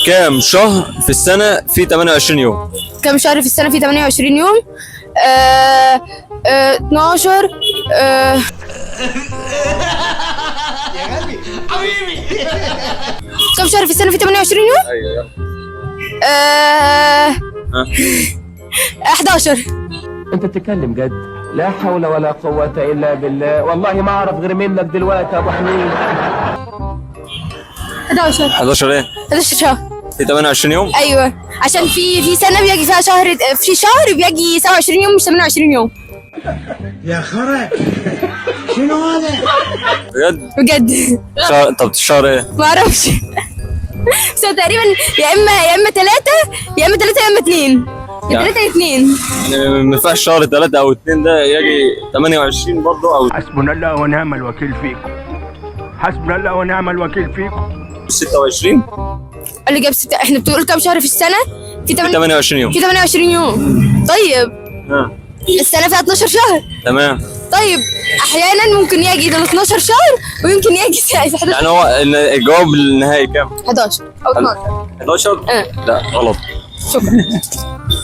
كام شهر في السنة في 28 يوم؟ كم شهر في السنة في 28 يوم؟ 12. كم شهر في السنة في 28 يوم؟ ايوه. 11. انت بتتكلم جد؟ لا حول ولا قوة الا بالله، والله ما اعرف غير منك دلوقتي يا ابو حميد. 11. 11 ايه؟ 11 شهر. في 28 يوم؟ ايوه، عشان في سنة بيجي فيها شهر، في شهر بيجي 27 يوم مش 28 يوم. يا خرا شنو هذا؟ بجد؟ بجد. طب الشهر ايه؟ ما اعرفش. بس هو تقريبا يا اما 3 يا اما 2. يا 3 يا 2. يعني ما ينفعش شهر 3 او 2 ده يجي 28 برضه او حسبنا الله ونعم الوكيل فيكم. حسبنا الله ونعم الوكيل فيكم. 26؟ اللي جاب 6. احنا بتقول كام شهر في السنة؟ في 28 يوم. في 28 يوم. طيب السنة فيها 12 شهر. تمام. طيب احيانا ممكن يجي 12 شهر ويمكن يجي 11. يعني هو الجواب النهائي كام؟ 11 او 12. 11؟ لا غلط. شكرا.